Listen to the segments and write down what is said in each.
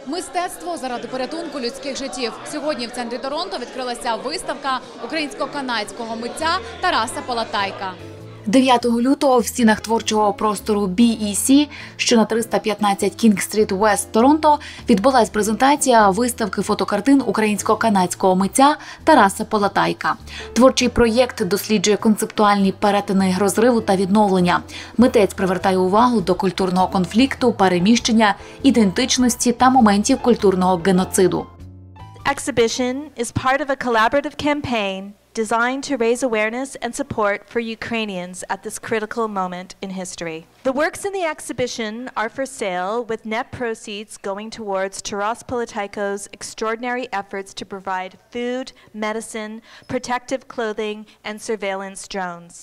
Мистецтво заради порятунку людських життів. Сьогодні в центрі Торонто відкрилася виставка українсько-канадського митця Тараса Полатайка. 9 лютого в стінах творчого простору BEC, що на 315 Кінг-стріт Вест, Торонто, відбулась презентація виставки фотокартин українсько-канадського митця Тараса Полатайка. Творчий проєкт досліджує концептуальні перетини розриву та відновлення. Митець привертає увагу до культурного конфлікту, переміщення, ідентичності та моментів культурного геноциду. Exhibition is part of a collaborative campaign designed to raise awareness and support for Ukrainians at this critical moment in history. The works in the exhibition are for sale, with net proceeds going towards Taras Polataiko's extraordinary efforts to provide food, medicine, protective clothing, and surveillance drones.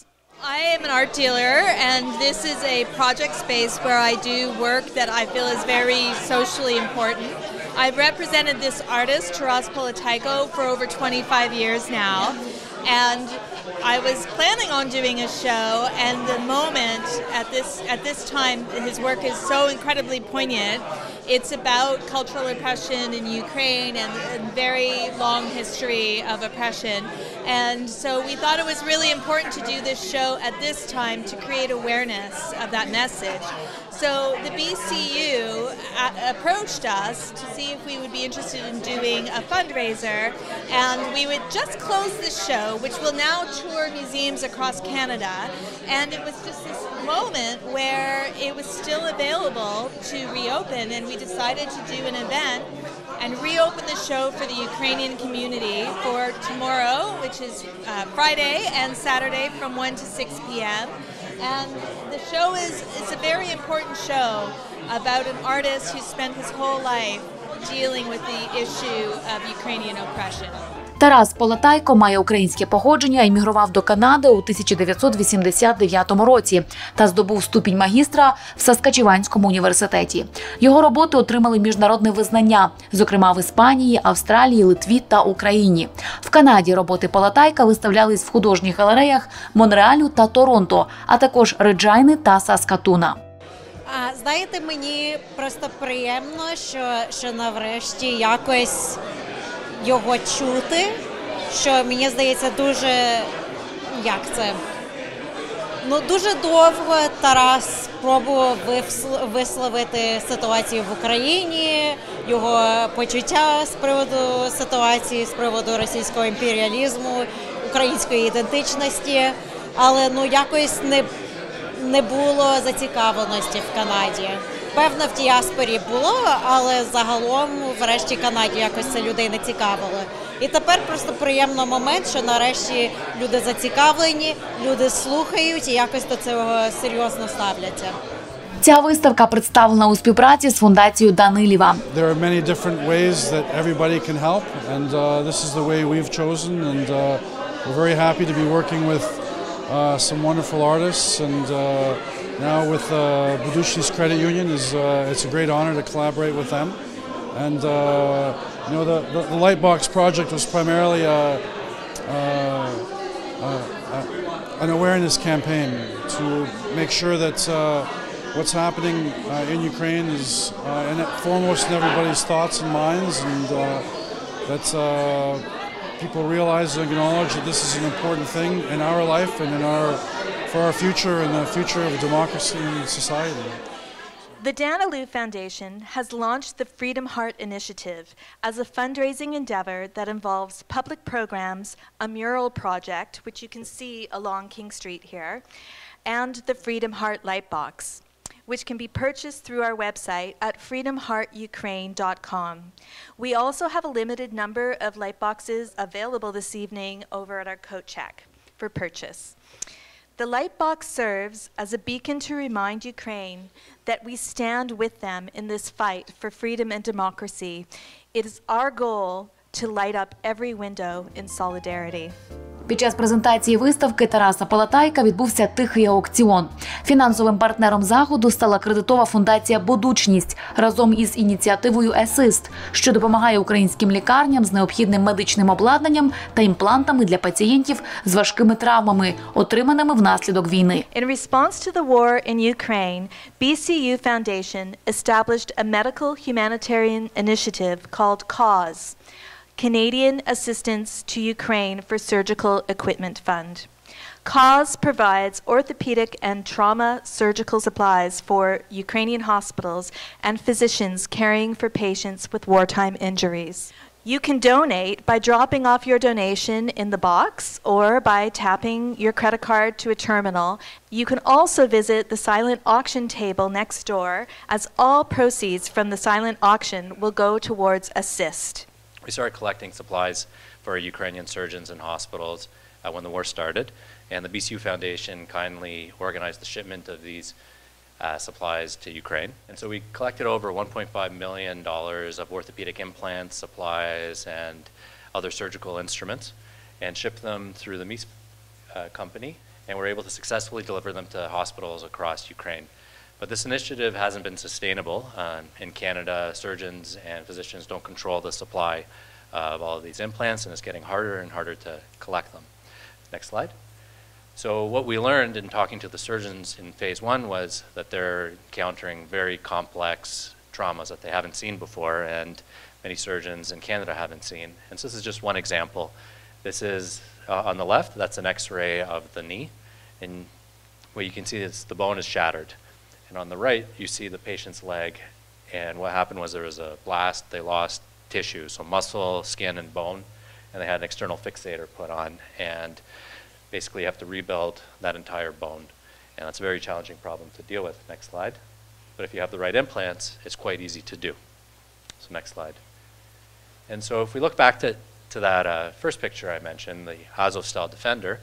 I am an art dealer, and this is a project space where I do work that I feel is very socially important. I've represented this artist, Taras Polataiko, for over 25 years now, and I was planning on doing a show, and the moment at this time, his work is so incredibly poignant. It's about cultural oppression in Ukraine and a very long history of oppression. And so we thought it was really important to do this show at this time to create awareness of that message. So the BCU approached us to see if we would be interested in doing a fundraiser, and we would just close the show, which will now tour museums across Canada. And it was just this moment where it was still available to reopen, and we decided to do an event and reopen the show for the Ukrainian community for tomorrow, which is Friday and Saturday from 1 to 6 p.m. And the show is a very important show about an artist who spent his whole life dealing with the issue of Ukrainian oppression. Тарас Полатайко має українське походження, іммігрував до Канади у 1989 році та здобув ступінь магістра в Саскачеванському університеті. Його роботи отримали міжнародне визнання, зокрема в Іспанії, Австралії, Литві та Україні. В Канаді роботи Полатайка виставлялись в художніх галереях Монреалю та Торонто, а також Реджайни та Саскатуна. Знаєте, мені просто приємно, що нарешті якось його чути, що, мені здається, дуже довго Тарас спробував висловити ситуацію в Україні, його почуття з приводу ситуації, з приводу російського імперіалізму, української ідентичності, але якось не було зацікавленості в Канаді. Певно, в діаспорі було, але загалом, врешті, Канаді якось це людей не цікавило. І тепер просто приємний момент, що нарешті люди зацікавлені, люди слухають і якось до цього серйозно ставляться. Ця виставка представлена у співпраці з фундацією Данилєва. There are many different ways that everybody can help, and this is the way we've chosen, and we're very happy to be working with some wonderful artists, and now with Budushni's Credit Union, it's a great honor to collaborate with them. And the Lightbox project was primarily an awareness campaign to make sure that what's happening in Ukraine is foremost in everybody's thoughts and minds, and that people realize and acknowledge that this is an important thing in our life and for our future and the future of democracy and society. The Dan Alou Foundation has launched the Freedom Heart Initiative as a fundraising endeavor that involves public programs, a mural project, which you can see along King Street here, and the Freedom Heart Lightbox, which can be purchased through our website at freedomheartukraine.com. We also have a limited number of lightboxes available this evening over at our coat check for purchase. The Lightbox serves as a beacon to remind Ukraine that we stand with them in this fight for freedom and democracy. It is our goal to light up every window in solidarity. Під час презентації виставки Тараса Полатайка відбувся тихий аукціон. Фінансовим партнером заходу стала кредитова фундація «Будучність» разом із ініціативою «Есист», що допомагає українським лікарням з необхідним медичним обладнанням та імплантами для пацієнтів з важкими травмами, отриманими внаслідок війни. In response to the war in Ukraine, BCU Foundation established a medical humanitarian initiative called CAUSE, Canadian Assistance to Ukraine for Surgical Equipment Fund. CAUSE provides orthopedic and trauma surgical supplies for Ukrainian hospitals and physicians caring for patients with wartime injuries. You can donate by dropping off your donation in the box or by tapping your credit card to a terminal. You can also visit the silent auction table next door, as all proceeds from the silent auction will go towards Assist. We started collecting supplies for Ukrainian surgeons and hospitals when the war started, and the BCU Foundation kindly organized the shipment of these supplies to Ukraine. And so we collected over $1.5 million of orthopedic implants, supplies, and other surgical instruments, and shipped them through the Mies company, and were able to successfully deliver them to hospitals across Ukraine. But this initiative hasn't been sustainable. In Canada, surgeons and physicians don't control the supply of all of these implants, and it's getting harder and harder to collect them. Next slide. So what we learned in talking to the surgeons in phase 1 was that they're encountering very complex traumas that they haven't seen before, and many surgeons in Canada haven't seen. And so this is just one example. This is on the left, that's an x-ray of the knee, and what you can see is the bone is shattered. And on the right, you see the patient's leg, and what happened was there was a blast, they lost tissue, so muscle, skin, and bone, and they had an external fixator put on, and basically you have to rebuild that entire bone, and that's a very challenging problem to deal with. Next slide. But if you have the right implants, it's quite easy to do. So next slide. And so if we look back to that first picture I mentioned, the Azov-style Defender,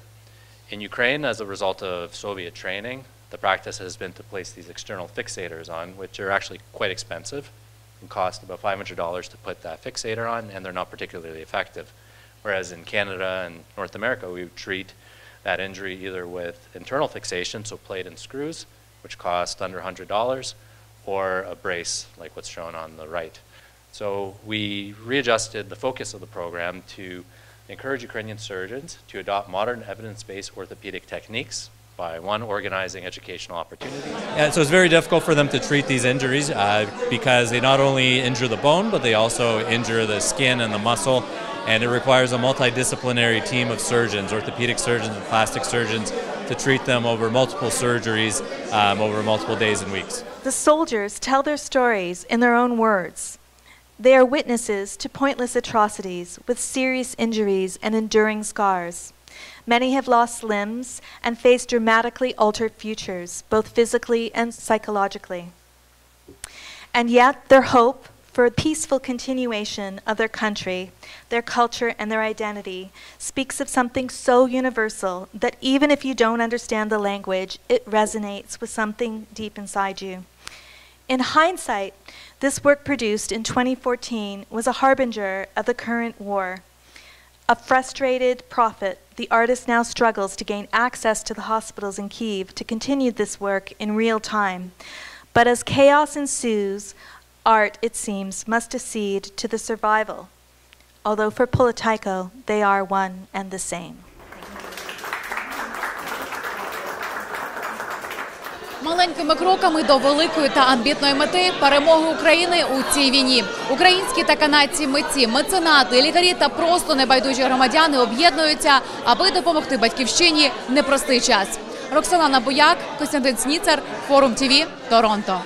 in Ukraine, as a result of Soviet training, the practice has been to place these external fixators on, which are actually quite expensive and cost about $500 to put that fixator on, and they're not particularly effective. Whereas in Canada and North America, we would treat that injury either with internal fixation, so plate and screws, which cost under $100, or a brace, like what's shown on the right. So we readjusted the focus of the program to encourage Ukrainian surgeons to adopt modern evidence-based orthopedic techniques by one, organizing educational opportunities. Yeah, so it's very difficult for them to treat these injuries because they not only injure the bone, but they also injure the skin and the muscle, and it requires a multidisciplinary team of surgeons, orthopedic surgeons and plastic surgeons, to treat them over multiple surgeries over multiple days and weeks. The soldiers tell their stories in their own words. They are witnesses to pointless atrocities with serious injuries and enduring scars. Many have lost limbs and face dramatically altered futures, both physically and psychologically. And yet their hope for a peaceful continuation of their country, their culture, and their identity speaks of something so universal that even if you don't understand the language, it resonates with something deep inside you. In hindsight, this work produced in 2014 was a harbinger of the current war. A frustrated prophet, the artist now struggles to gain access to the hospitals in Kyiv to continue this work in real time. But as chaos ensues, art, it seems, must accede to the survival. Although for Polataiko, they are one and the same. Маленькими кроками до великої та амбітної мети – перемоги України у цій війні. Українські та канадські митці, меценати, лікарі та просто небайдужі громадяни об'єднуються, аби допомогти батьківщині в непростий час. Роксолана Бояк, Костянтин Сніцер, Форум ТВ, Торонто.